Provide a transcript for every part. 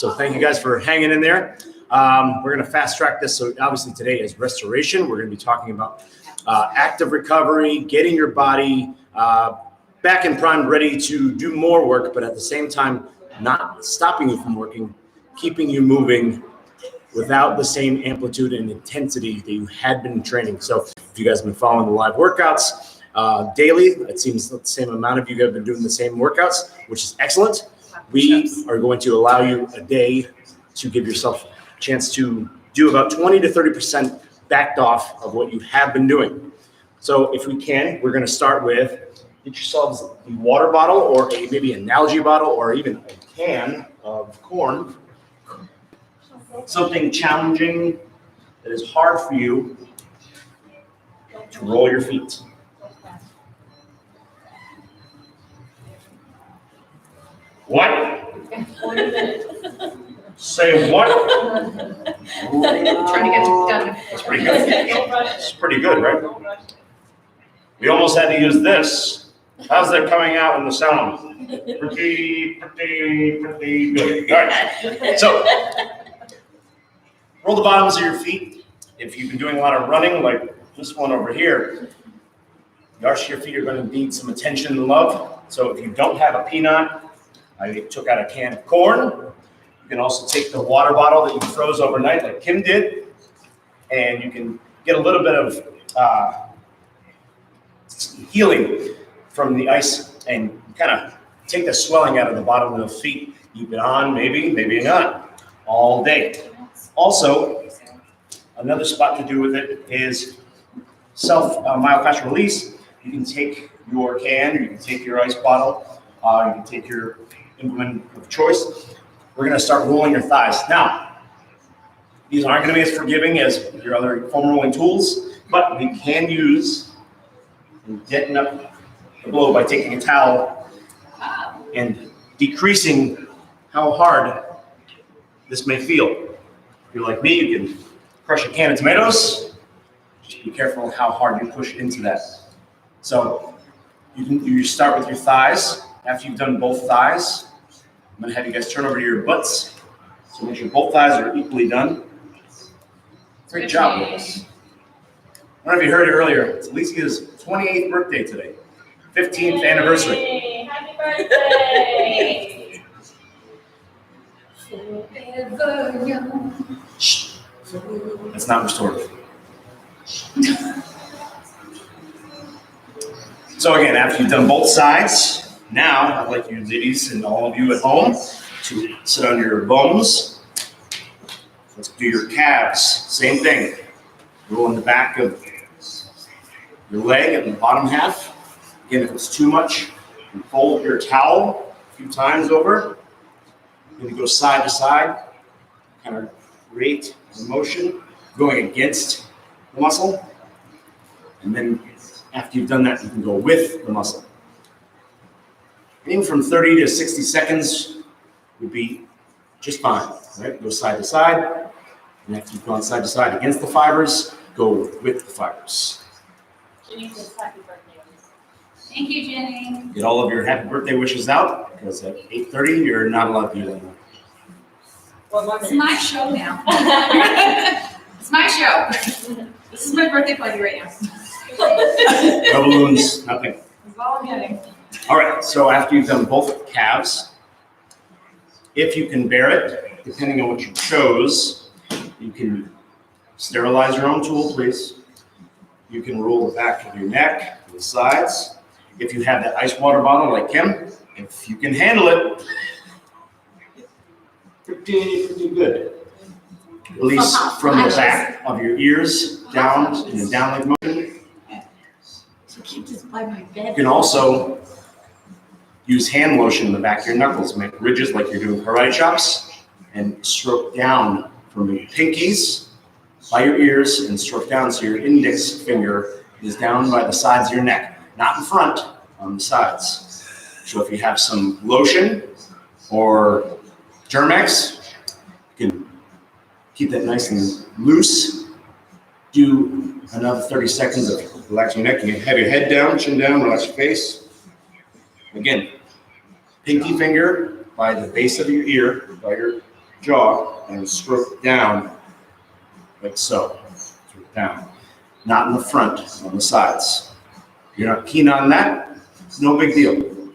So thank you guys for hanging in there. We're going to fast track this. So obviously today is restoration. We're going to be talking about active recovery, getting your body back and primed, ready to do more work, but at the same time, not stopping you from working, keeping you moving without the same amplitude and intensity that you had been training. So if you guys have been following the live workouts daily, it seems the same amount of you have been doing the same workouts, which is excellent. We are going to allow you a day to give yourself a chance to do about 20 to 30% backed off of what you have been doing. So if we can, we're going to start with, get yourselves a water bottle or maybe an algae bottle or even a can of corn. Something challenging that is hard for you to roll your feet. What? Say what? Trying to get it done. That's pretty good. It's pretty good, right? We almost had to use this. How's that coming out in the sound? Pretty good. All right. So, roll the bottoms of your feet. If you've been doing a lot of running, like this one over here, the arch of your feet are going to need some attention and love. So if you don't have a peanut, I took out a can of corn. You can also take the water bottle that you froze overnight, like Kim did, and you can get a little bit of healing from the ice and kind of take the swelling out of the bottom of the feet. You've been on, maybe not, all day. Also, another spot to do with it is myofascial release. You can take your can, or you can take your ice bottle, you can take your implement of choice. We're going to start rolling your thighs. Now, these aren't going to be as forgiving as your other foam rolling tools, but we can use and getting up the blow by taking a towel and decreasing how hard this may feel. If you're like me, you can crush a can of tomatoes. Just be careful how hard you push into that. So you start with your thighs. After you've done both thighs, I'm going to have you guys turn over to your butts. So make sure both thighs are equally done. Great job, guys. I don't know if you heard it earlier. It's Alicia's 28th birthday today. 15th anniversary. Yay, happy birthday! Forever young. Shh. That's not restorative. So again, after you've done both sides, now I'd like you ladies and all of you at home to sit on your bones. Let's do your calves. Same thing. Roll in the back of your leg at the bottom half. Again, if it's too much, you fold your towel a few times over. You're going to go side to side, kind of create the motion going against the muscle. And then after you've done that, you can go with the muscle. Anything from 30 to 60 seconds would be just fine, right? Go side to side. And after you've gone side to side against the fibers, go with the fibers. Jenny says happy birthday. Thank you, Jenny. Get all of your happy birthday wishes out, because at 8:30, you're not allowed to do that. It's my show now. It's my show. This is my birthday party right now. No balloons, nothing. That's all I'm getting. All right, so after you've done both calves, if you can bear it, depending on what you chose, you can sterilize your own tool, please. You can roll the back of your neck, the sides. If you have that ice water bottle like Kim, if you can handle it, pretty good. Release from the back of your ears down in a downward motion. So keep this by my bed. You can also use hand lotion in the back of your knuckles. Make ridges like you're doing karate chops and stroke down from your pinkies by your ears and stroke down so your index finger is down by the sides of your neck, not in front, on the sides. So if you have some lotion or Germex, you can keep that nice and loose. Do another 30 seconds of relaxing your neck. You can have your head down, chin down, relax your face. Again, pinky finger by the base of your ear, by your jaw and stroke down like so. Stroke down. Not in the front, on the sides. If you're not keen on that, no big deal.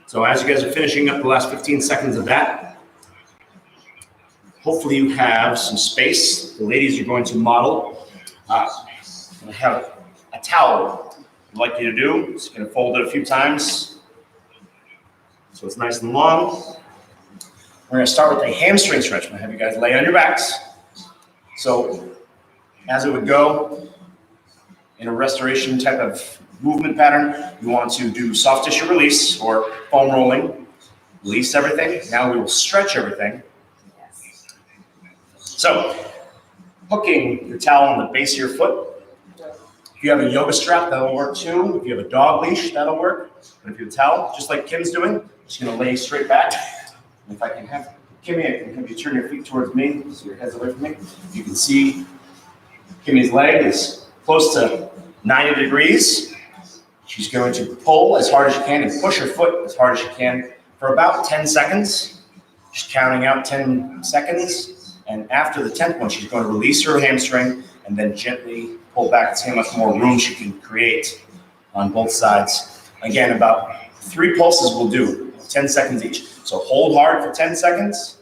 So as you guys are finishing up the last 15 seconds of that, hopefully you have some space. The ladies are going to model. I have a towel I'd like you to do. Just going to fold it a few times so it's nice and long. We're going to start with a hamstring stretch. I'm going to have you guys lay on your backs. So as it would go in a restoration type of movement pattern, you want to do soft tissue release or foam rolling. Release everything. Now we will stretch everything. So, hooking your towel on the base of your foot. If you have a yoga strap, that'll work too. If you have a dog leash, that'll work. But if you have a towel, just like Kim's doing, I'm just going to lay straight back. And if I can have Kimmy, I can have you turn your feet towards me so your head's away from me. You can see Kimmy's leg is close to 90 degrees. She's going to pull as hard as she can and push her foot as hard as she can for about 10 seconds. She's counting out 10 seconds. And after the 10th one, she's going to release her hamstring and then gently pull back and see how much more room she can create on both sides. Again, about 3 pulses will do, 10 seconds each. So hold hard for 10 seconds.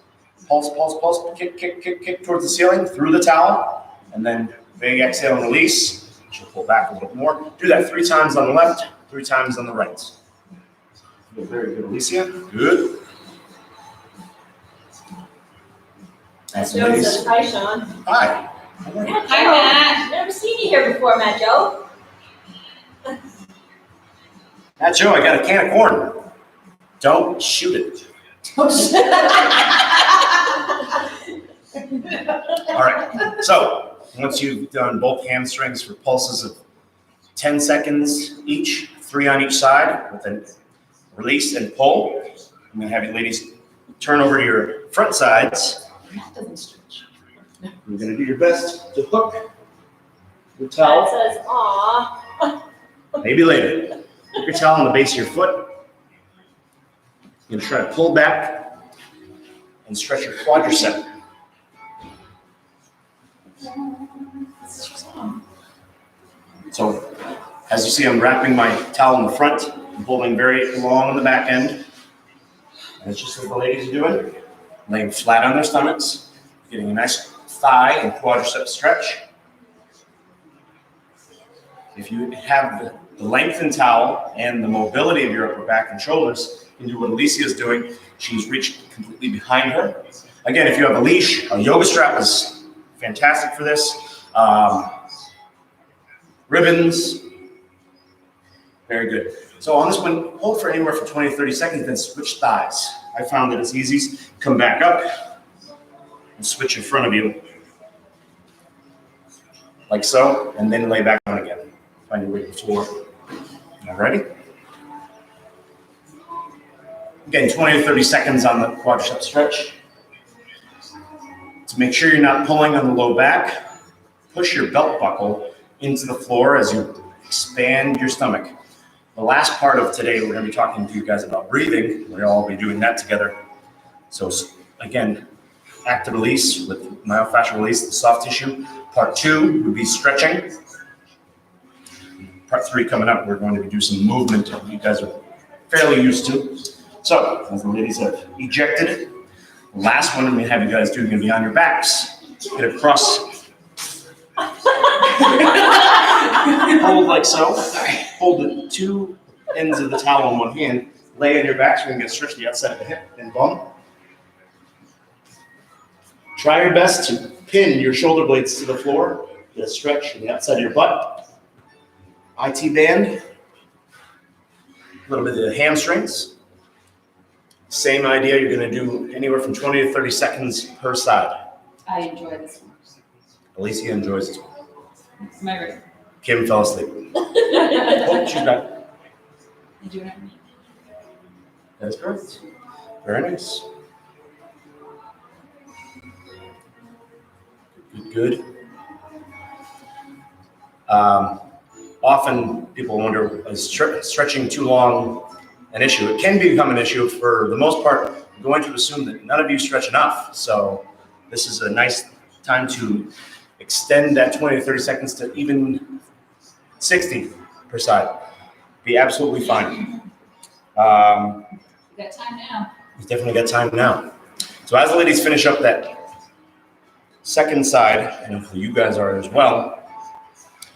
Pulse, pulse, pulse, kick, kick, kick, kick towards the ceiling through the towel. And then big exhale and release. She'll pull back a little bit more. Do that 3 times on the left, 3 times on the right. Very good, Alicia. Good. That's Joseph. Hi, Sean. Hi. Hi, Matt. Never seen you here before, Matt Joe. Matt Joe, I got a can of corn. Don't shoot it. All right. So once you've done both hamstrings for pulses of 10 seconds each, 3 on each side, with a release and pull, I'm going to have you ladies turn over to your front sides. You're going to do your best to hook your towel. Matt says, aw. Maybe later. Hook your towel on the base of your foot. You're going to try to pull back and stretch your quadricep. So, as you see, I'm wrapping my towel in the front and pulling very long on the back end. And it's just what the ladies are doing. Laying flat on their stomachs, getting a nice thigh and quadricep stretch. If you have the lengthened towel and the mobility of your upper back and shoulders, you can do what Alicia is doing. She's reached completely behind her. Again, if you have a leash, a yoga strap is fantastic for this. Ribbons, very good. So on this one, hold for anywhere from 20 to 30 seconds, then switch thighs. I found that it's easy. Come back up and switch in front of you, like so, and then lay back down again. Find your way to the floor. All righty? Again, 20 to 30 seconds on the quadricep stretch. To make sure you're not pulling on the low back, push your belt buckle into the floor as you expand your stomach. The last part of today, we're going to be talking to you guys about breathing. We'll all be doing that together. So again, active release with myofascial release, the soft tissue. Part 2 would be stretching. Part 3 coming up, we're going to do some movement that you guys are fairly used to. So, as the ladies have ejected, the last one I'm going to have you guys do is going to be on your backs. Get across. Hold like so. Hold the 2 ends of the towel in one hand. Lay on your back so you can get stretch the outside of the hip and bum. Try your best to pin your shoulder blades to the floor. Get a stretch on the outside of your butt. IT band. A little bit of the hamstrings. Same idea. You're going to do anywhere from 20 to 30 seconds per side. I enjoy this one. Alicia enjoys this one. It's my right. Kim fell asleep. Oh, she's back. You do it. That is correct. Very nice. Good. Often people wonder, is stretching too long an issue? It can become an issue. For the most part, I'm going to assume that none of you stretch enough. So this is a nice time to extend that 20 to 30 seconds to even 60 per side. Be absolutely fine. You got time now. You've definitely got time now. So as the ladies finish up that second side, and hopefully you guys are as well,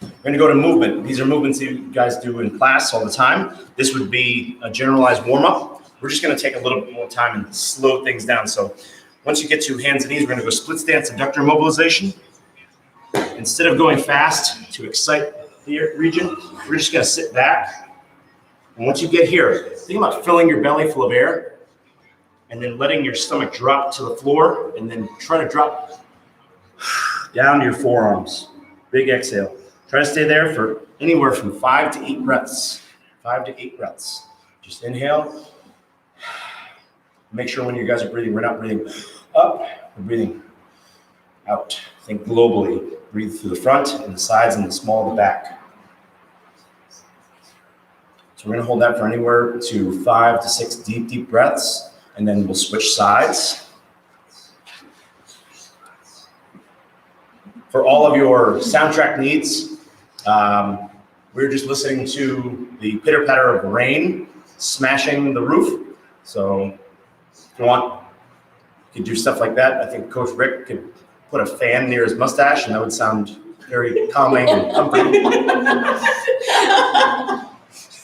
we're going to go to movement. These are movements that you guys do in class all the time. This would be a generalized warm-up. We're just going to take a little bit more time and slow things down. So once you get to hands and knees, we're going to go split stance adductor mobilization. Instead of going fast to excite the region, we're just going to sit back. And once you get here, think about filling your belly full of air and then letting your stomach drop to the floor and then try to drop down to your forearms. Big exhale. Try to stay there for anywhere from 5 to 8 breaths. 5 to 8 breaths. Just inhale. Make sure when you guys are breathing, we're not breathing up, we're breathing out. Think globally. Breathe through the front and the sides and the small of the back. So we're going to hold that for anywhere to 5 to 6 deep, deep breaths, and then we'll switch sides. For all of your soundtrack needs, we're just listening to the pitter-patter of rain smashing the roof. So if you want, you could do stuff like that. I think Coach Rick could put a fan near his mustache, and that would sound very calming and comforting.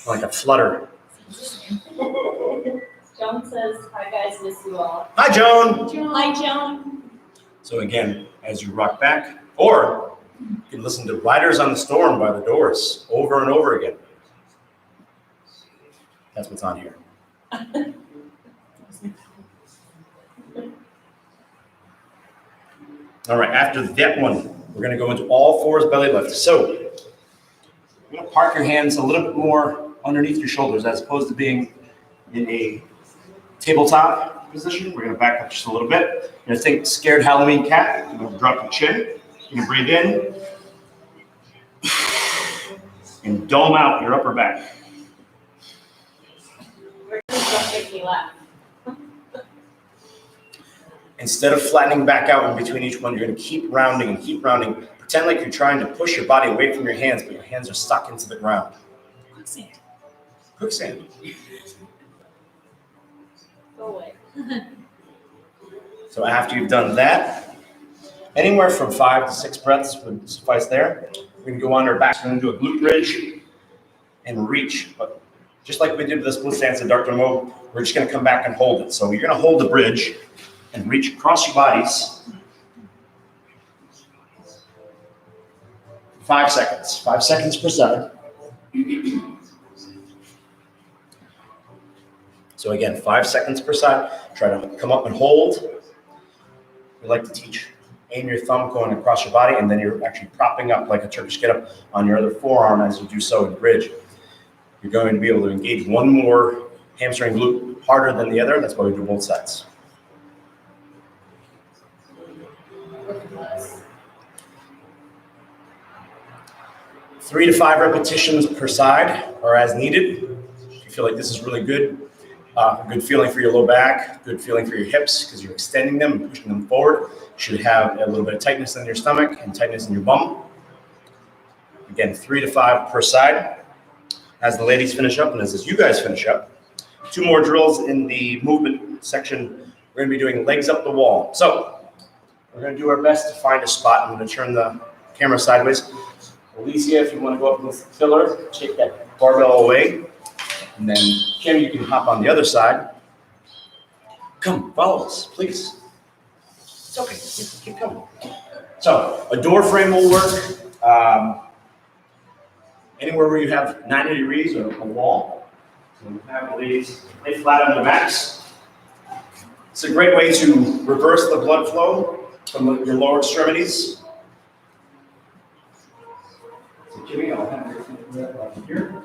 Like a flutter. Joan says, hi guys, miss you all. Hi, Joan. Hi, Joan. So again, as you rock back, or you can listen to Riders on the Storm by the Doors over and over again. That's what's on here. All right, after that one, we're going to go into all fours belly lift. So you're going to park your hands a little bit more underneath your shoulders as opposed to being in a tabletop position. We're going to back up just a little bit. You're going to think scared Halloween cat. You're going to drop your chin. You're going to breathe in. And dome out your upper back. We're just make me laugh. Instead of flattening back out in between each one, you're going to keep rounding and keep rounding. Pretend like you're trying to push your body away from your hands, but your hands are stuck into the ground. Quicksand. Quicksand. Go away. So after you've done that, anywhere from 5 to 6 breaths would suffice there. We're going to go on our backs. We're going to do a glute bridge and reach. But just like we did with the split stance adductor move, we're just going to come back and hold it. So you're going to hold the bridge and reach across your bodies. 5 seconds. 5 seconds per side. So again, 5 seconds per side. Try to come up and hold. We like to teach, aim your thumb going across your body, and then you're actually propping up like a Turkish get-up on your other forearm as you do so in bridge. You're going to be able to engage one more hamstring glute harder than the other. That's why we do both sides. Three to 5 repetitions per side or as needed. If you feel like this is really good, good feeling for your low back, good feeling for your hips because you're extending them and pushing them forward. You should have a little bit of tightness in your stomach and tightness in your bum. Again, 3 to 5 per side. As the ladies finish up and as you guys finish up, 2 more drills in the movement section. We're going to be doing legs up the wall. So we're going to do our best to find a spot. I'm going to turn the camera sideways. Alicia, if you want to go up against the pillar, take that barbell away. And then, Kim, you can hop on the other side. Come, follow us, please. It's okay, keep coming. So, a door frame will work. Anywhere where you have 90 degrees or a wall. So we have the ladies lay flat on their backs. It's a great way to reverse the blood flow from your lower extremities. So Jimmy, I'll have you right here.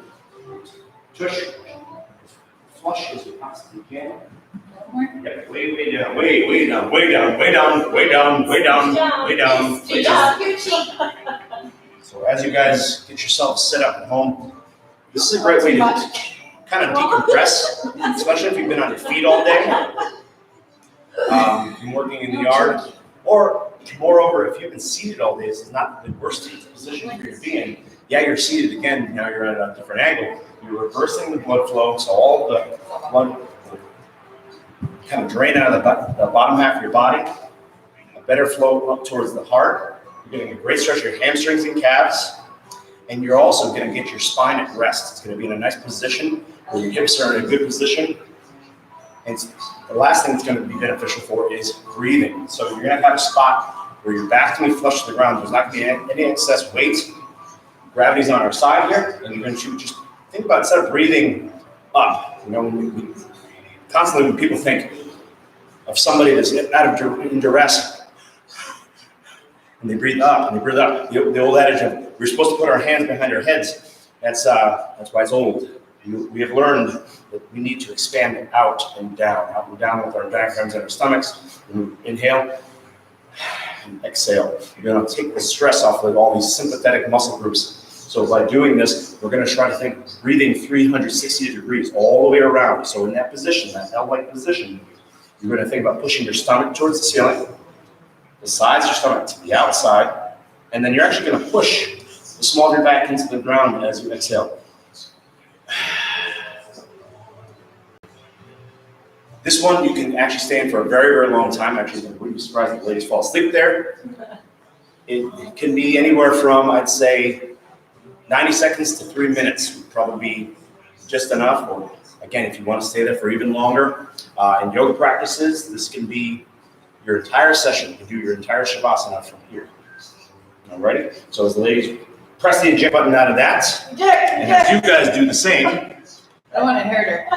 Tush, flush as you possibly can. Yeah, way down, way down, way down, way down, way down, way down, way down, way down. So as you guys get yourselves set up at home, this is a great way to kind of decompress, especially if you've been on your feet all day. Been working in the yard, or moreover, if you've been seated all day, this is not the worst position for you to be in. Yeah, you're seated again, now you're at a different angle. You're reversing the blood flow, so all the blood kind of drain out of the bottom half of your body. A better flow up towards the heart. You're getting a great stretch of your hamstrings and calves. And you're also going to get your spine at rest. It's going to be in a nice position where your hips are in a good position. And the last thing it's going to be beneficial for is breathing. So you're going to have a spot where your back's going to be flush to the ground. There's not going to be any excess weight. Gravity's on our side here, and you're going to just think about instead of breathing up. You know, constantly when people think of somebody that's in duress, and they breathe up and they breathe up. The old adage of we're supposed to put our hands behind our heads. That's why it's old. We have learned that we need to expand it out and down with our diaphragms and our stomachs. Inhale and exhale. You're going to take the stress off of all these sympathetic muscle groups. So by doing this, we're going to try to think breathing 360 degrees all the way around. So in that position, that L-like position, you're going to think about pushing your stomach towards the ceiling, the sides of your stomach to the outside, and then you're actually going to push the small of your back into the ground as you exhale. This one you can actually stay in for a very, very long time. Actually, I wouldn't be surprised if ladies fall asleep there. It can be anywhere from, I'd say, 90 seconds to 3 minutes would probably be just enough. Or again, if you want to stay there for even longer. In yoga practices, this can be your entire session. You can do your entire shavasana from here. All righty? So as the ladies press the eject button out of that, and as you guys do the same. I want to hurt her.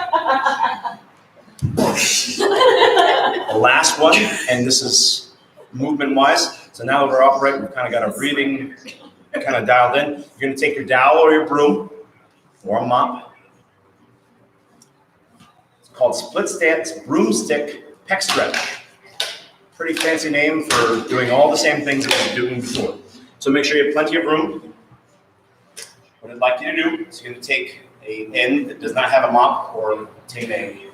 The last one, and this is movement-wise. So now that we're upright, we've kind of got our breathing kind of dialed in. You're going to take your dowel or your broom or a mop. It's called split stance broomstick pec stretch. Pretty fancy name for doing all the same things that we've been doing before. So make sure you have plenty of room. What I'd like you to do is you're going to take an end that does not have a mop or take a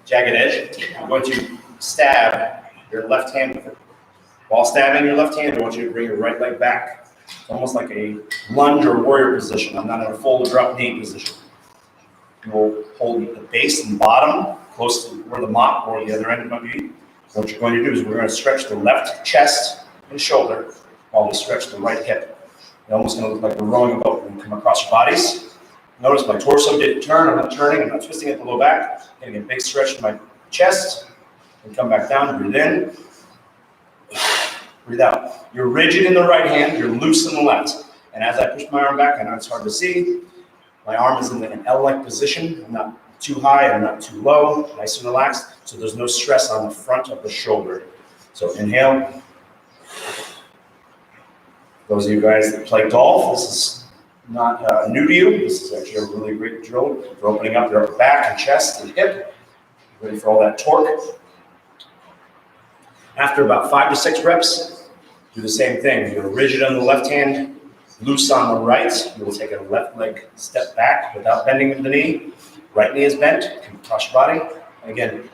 jagged edge. I'm going to stab your left hand with it. While stabbing your left hand, I want you to bring your right leg back. It's almost like a lunge or warrior position. I'm not in a fold or drop knee position. You'll hold the base and bottom close to where the mop or the other end might be. What you're going to do is we're going to stretch the left chest and shoulder while we stretch the right hip. It's almost going to look like we're rowing a boat. We're going to come across your bodies. Notice my torso didn't turn. I'm not turning. I'm not twisting at the low back. Getting a big stretch to my chest. And come back down. Breathe in. Breathe out. You're rigid in the right hand. You're loose in the left. And as I push my arm back, I know it's hard to see. My arm is in an L-like position. I'm not too high. I'm not too low. Nice and relaxed. So there's no stress on the front of the shoulder. So inhale. Those of you guys that play golf, this is not new to you. This is actually a really great drill for opening up your upper back and chest and hip. Ready for all that torque. After about 5 to 6 reps, do the same thing. You're rigid on the left hand, loose on the right. You will take a left leg step back without bending the knee. Right knee is bent. You can cross your body. And again,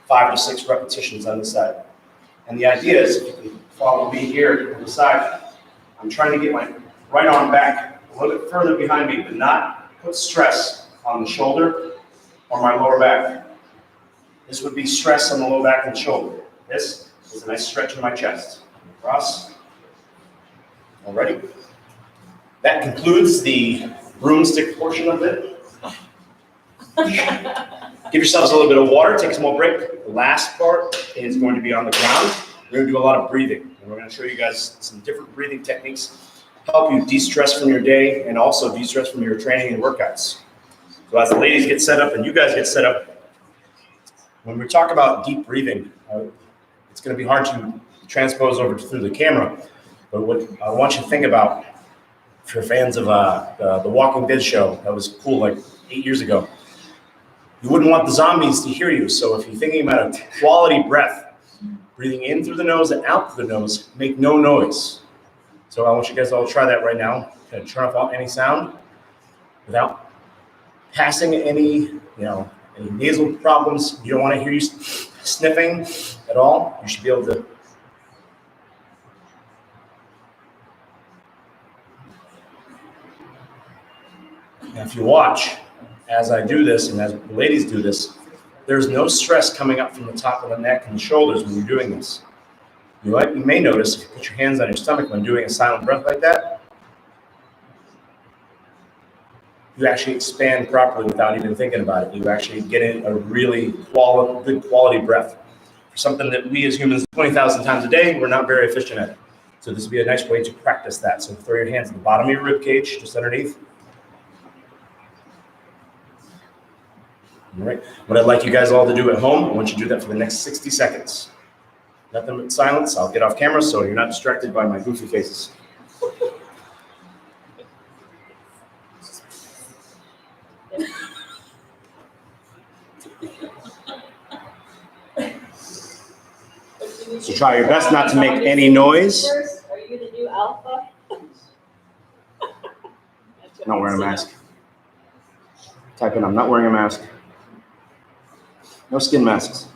5 to 6 repetitions on the side. And the idea is, if you can follow me here on the side, I'm trying to get my right arm back a little bit further behind me, but not put stress on the shoulder or my lower back. This would be stress on the lower back and shoulder. This is a nice stretch in my chest. Across. Alrighty. That concludes the broomstick portion of it. Give yourselves a little bit of water, take a small break. The last part is going to be on the ground. We're going to do a lot of breathing. And we're going to show you guys some different breathing techniques to help you de-stress from your day and also de-stress from your training and workouts. So as the ladies get set up and you guys get set up, when we talk about deep breathing, it's going to be hard to transpose over through the camera. But what I want you to think about, if you're fans of the Walking Dead show, that was cool like 8 years ago, you wouldn't want the zombies to hear you. So if you're thinking about a quality breath, breathing in through the nose and out through the nose, make no noise. So I want you guys to all try that right now. Kind of turn off any sound without passing any nasal problems. You don't want to hear you sniffing at all, you should be able to. Now, if you watch, as I do this and as the ladies do this, there's no stress coming up from the top of the neck and the shoulders when you're doing this. You may notice if you put your hands on your stomach when doing a silent breath like that, you actually expand properly without even thinking about it. You actually get in a really good quality breath. Something that we as humans 20,000 times a day, we're not very efficient at it. So this would be a nice way to practice that. So throw your hands at the bottom of your rib cage, just underneath. All right. What I'd like you guys all to do at home, I want you to do that for the next 60 seconds. Nothing but silence. I'll get off camera so you're not distracted by my goofy faces. So try your best not to make any noise. Are you the new alpha? Not wearing a mask. Type in, I'm not wearing a mask. No skin masks.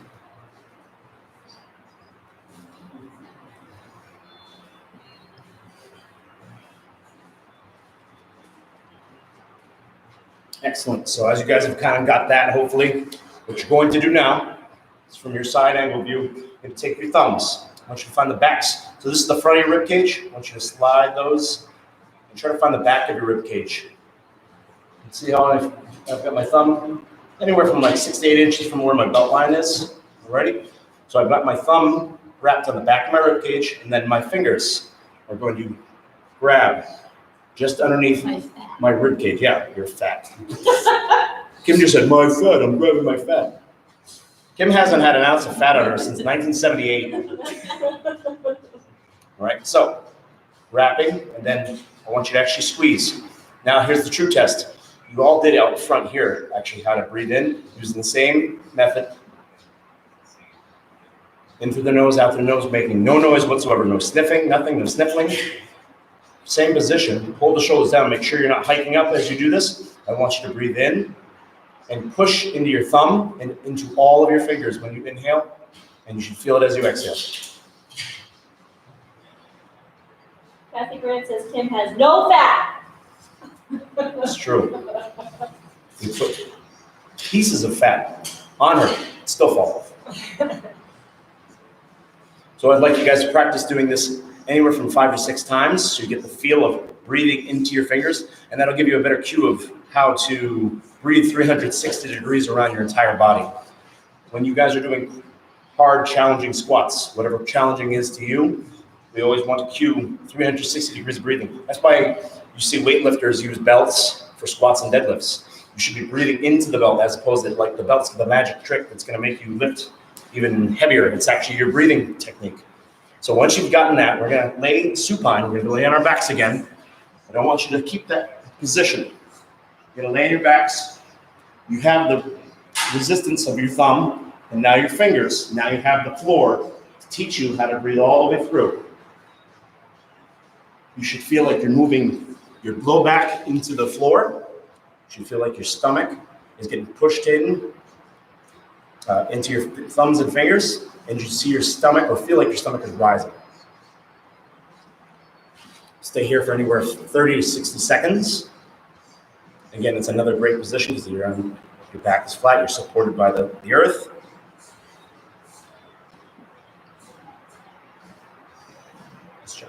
Excellent. So as you guys have kind of got that, hopefully, what you're going to do now is from your side angle view, you're going to take your thumbs. I want you to find the backs. So this is the front of your rib cage. I want you to slide those and try to find the back of your rib cage. See how I've got my thumb anywhere from like 6 to 8 inches from where my belt line is. Ready? So I've got my thumb wrapped on the back of my rib cage, and then my fingers are going to grab just underneath my rib cage. Yeah, you're fat. Kim just said, my fat, I'm grabbing my fat. Kim hasn't had an ounce of fat on her since 1978. All right, so wrapping, and then I want you to actually squeeze. Now here's the true test. You all did out front here, actually, how to breathe in, using the same method. In through the nose, out through the nose, making no noise whatsoever, no sniffing, nothing, no sniffling. Same position, hold the shoulders down, make sure you're not hiking up as you do this. I want you to breathe in and push into your thumb and into all of your fingers when you inhale, and you should feel it as you exhale. Kathy Grant says Kim has no fat. That's true. You put pieces of fat on her, it still falls off. So I'd like you guys to practice doing this anywhere from 5 to 6 times so you get the feel of breathing into your fingers, and that'll give you a better cue of how to breathe 360 degrees around your entire body. When you guys are doing hard, challenging squats, whatever challenging is to you, we always want to cue 360 degrees of breathing. That's why you see weightlifters use belts for squats and deadlifts. You should be breathing into the belt as opposed to like the belt's the magic trick that's going to make you lift even heavier. It's actually your breathing technique. So once you've gotten that, we're going to lay supine. We're going to lay on our backs again. I don't want you to keep that position. You're going to lay on your backs. You have the resistance of your thumb and now your fingers. Now you have the floor to teach you how to breathe all the way through. You should feel like you're moving your low back into the floor. You should feel like your stomach is getting pushed in into your thumbs and fingers, and you see your stomach or feel like your stomach is rising. Stay here for anywhere 30 to 60 seconds. Again, it's another great position because your back is flat, you're supported by the earth. Nice job.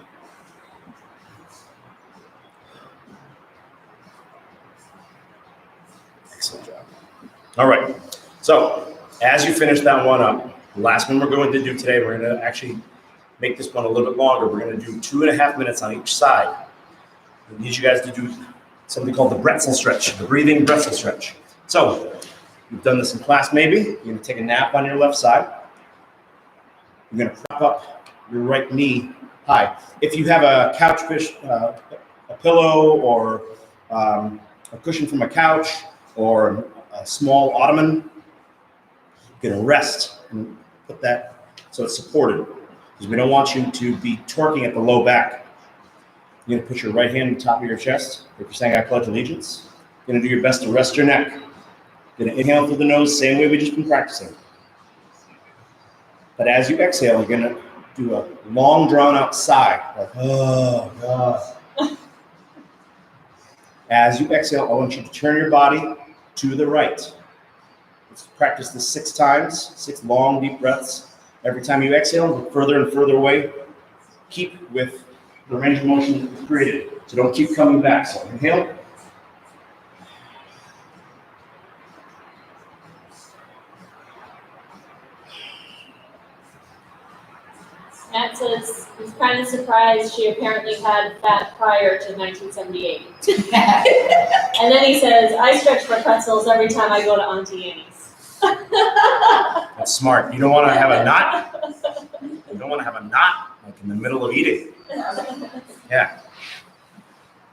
Excellent job. All right, so as you finish that one up, the last one we're going to do today, we're going to actually make this one a little bit longer. We're going to do 2.5 minutes on each side. I need you guys to do something called the Bretzel stretch, the breathing Bretzel stretch. So you've done this in class maybe. You're going to take a nap on your left side. You're going to prop up your right knee high. If you have a couch cushion, a pillow or a cushion from a couch or a small ottoman, you're going to rest and put that so it's supported, because we don't want you to be torquing at the low back. You're going to put your right hand on top of your chest. If you're saying I pledge allegiance, you're going to do your best to rest your neck. You're going to inhale through the nose, same way we just been practicing. But as you exhale, you're gonna do a long drawn out sigh, like, oh God. As you exhale, I want you to turn your body to the right. Let's practice this 6 times, 6 long, deep breaths. Every time you exhale, go further and further away. Keep with the range of motion that we've created. So don't keep coming back. So inhale. Matt says he's kind of surprised she apparently had fat prior to 1978. And then he says, I stretch for pretzels every time I go to Auntie Annie's. That's smart. You don't want to have a knot. You don't want to have a knot like in the middle of eating. Yeah.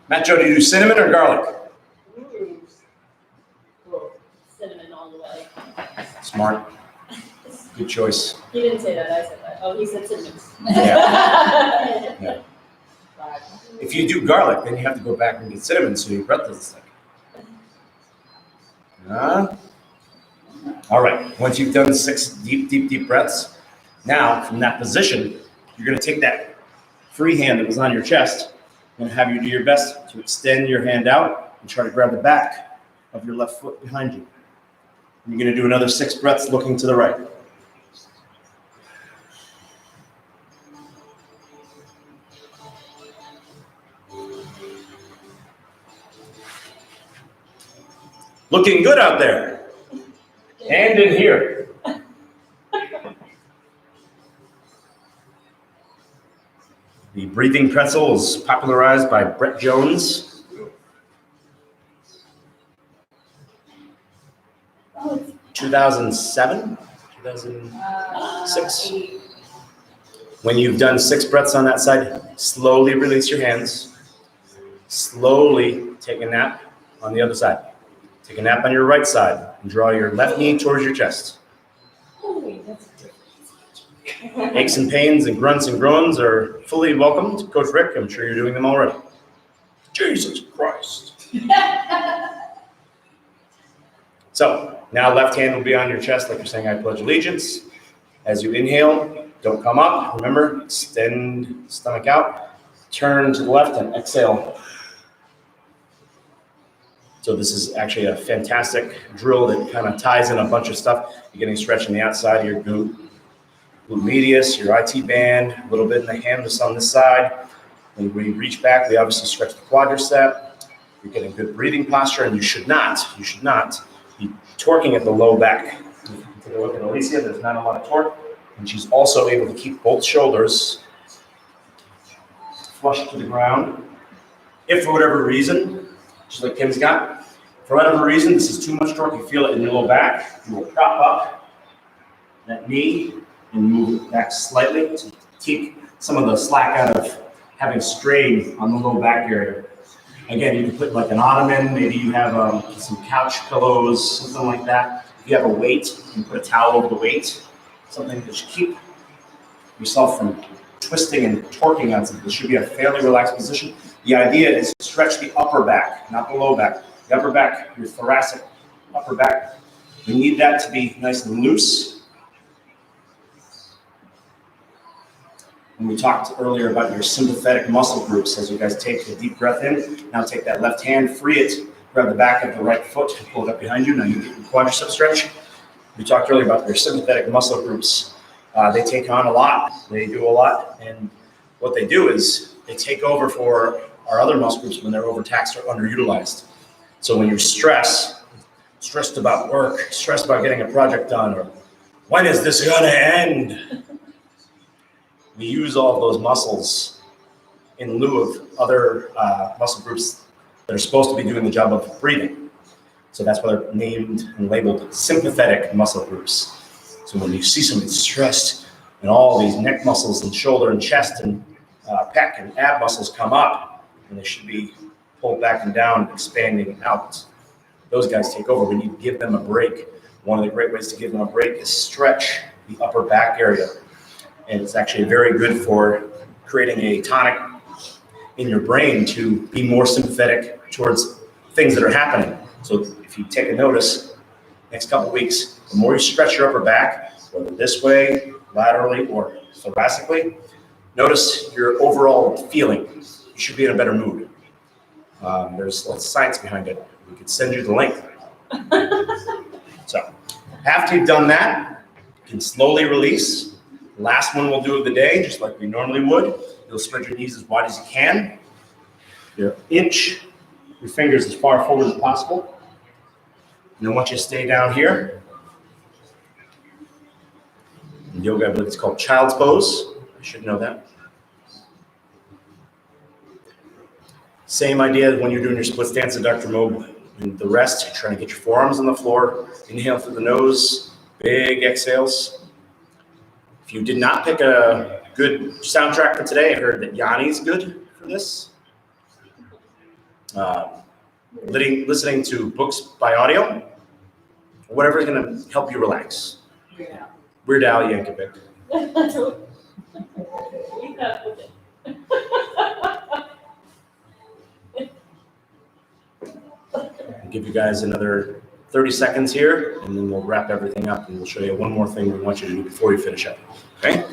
Matt Joe, do you do cinnamon or garlic? Cinnamon all the way. Smart. Good choice. He didn't say that, I said that. Oh, he said cinnamon. Yeah. Yeah. If you do garlic, then you have to go back and get cinnamon so your breath doesn't stink. All right. Once you've done 6 deep breaths, now from that position, you're going to take that free hand that was on your chest and have you do your best to extend your hand out and try to grab the back of your left foot behind you. You're going to do another 6 breaths looking to the right. Looking good out there. And in here. The breathing pretzel was popularized by Brett Jones. Oh, it's 2007, 2006. When you've done 6 breaths on that side, slowly release your hands. Slowly take a nap on the other side. Take a nap on your right side and draw your left knee towards your chest. Aches and pains and grunts and groans are fully welcomed. Coach Rick, I'm sure you're doing them already. Jesus Christ. So now left hand will be on your chest like you're saying I pledge allegiance. As you inhale, don't come up. Remember, extend stomach out. Turn to the left and exhale. So this is actually a fantastic drill that kind of ties in a bunch of stuff. You're getting stretch on the outside of your glute medius, your IT band, a little bit in the hand just on this side. And when you reach back, we obviously stretch the quadricep. You're getting good breathing posture, and you should not be torquing at the low back. If you take a look at Alicia, there's not a lot of torque, and she's also able to keep both shoulders flush to the ground. If for whatever reason, just like Kim's got, for whatever reason, this is too much torque, you feel it in your low back, you will prop up that knee and move it back slightly to take some of the slack out of having strain on the low back area. Again, you can put like an ottoman, maybe you have some couch pillows, something like that. If you have a weight, you can put a towel over the weight, something that should keep yourself from twisting and torquing on something. This should be a fairly relaxed position. The idea is to stretch the upper back, not the low back. The upper back, your thoracic upper back. We need that to be nice and loose. And we talked earlier about your sympathetic muscle groups. As you guys take a deep breath in, now take that left hand, free it, grab the back of the right foot, pull it up behind you. Now you get your quadricep stretch. We talked earlier about your sympathetic muscle groups. They take on a lot. They do a lot. And what they do is they take over for our other muscle groups when they're overtaxed or underutilized. So when you're stressed about work, stressed about getting a project done, or when is this gonna end? We use all of those muscles in lieu of other muscle groups that are supposed to be doing the job of breathing. So that's why they're named and labeled sympathetic muscle groups. So when you see somebody stressed and all these neck muscles and shoulder and chest and pec and ab muscles come up, and they should be pulled back and down, expanding out. Those guys take over. We need to give them a break. One of the great ways to give them a break is stretch the upper back area. And it's actually very good for creating a tonic in your brain to be more sympathetic towards things that are happening. So if you take a notice, next couple of weeks, the more you stretch your upper back, whether this way laterally or thoracically. Notice your overall feeling. You should be in a better mood. There's lots of science behind it. We could send you the link. So after you've done that, you can slowly release. Last one we'll do of the day, just like we normally would. You'll spread your knees as wide as you can. You'll inch your fingers as far forward as possible. And then once you stay down here, in yoga, I believe it's called child's pose. I should know that. Same idea as when you're doing your split stance adductor mode. And the rest, you're trying to get your forearms on the floor. Inhale through the nose, big exhales. If you did not pick a good soundtrack for today, I heard that Yanni's good for this. Listening to books by audio, whatever is going to help you relax. Weird Al Yankovic. I'll give you guys another 30 seconds here, and then we'll wrap everything up, and we'll show you one more thing we want you to do before you finish up. Okay?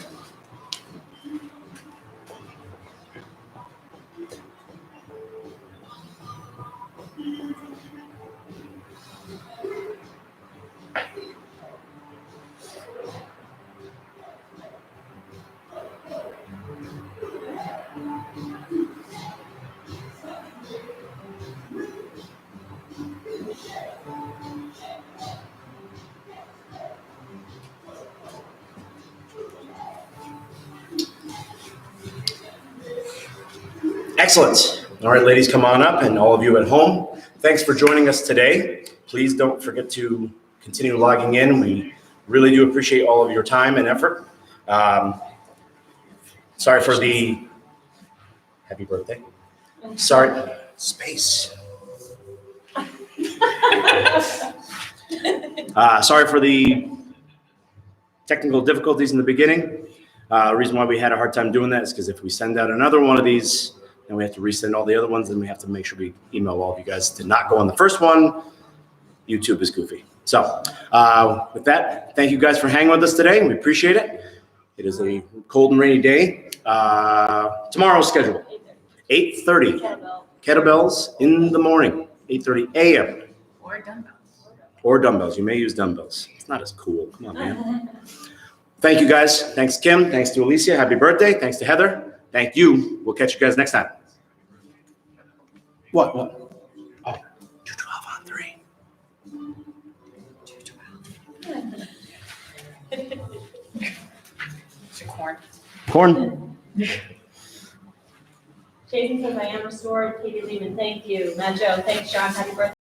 Excellent. All right, ladies, come on up, and all of you at home, thanks for joining us today. Please don't forget to continue logging in. We really do appreciate all of your time and effort. Sorry for the happy birthday. Sorry, space. Sorry for the technical difficulties in the beginning. The reason why we had a hard time doing that is because if we send out another one of these, and we have to resend all the other ones, then we have to make sure we email all of you guys to not go on the first one. YouTube is goofy. So with that, thank you guys for hanging with us today. We appreciate it. It is a cold and rainy day. Tomorrow's schedule, 8:30. Kettlebells in the morning, 8:30 a.m. Or dumbbells. Or dumbbells. You may use dumbbells. It's not as cool. Come on, man. Thank you, guys. Thanks, Kim. Thanks to Alicia. Happy birthday. Thanks to Heather. Thank you. We'll catch you guys next time. What? Oh, 212 on 3. 212. It's your corn. Corn. Jason says, I am restored. Katie Lehman, thank you. Matt Joe, thanks, John. Happy birthday.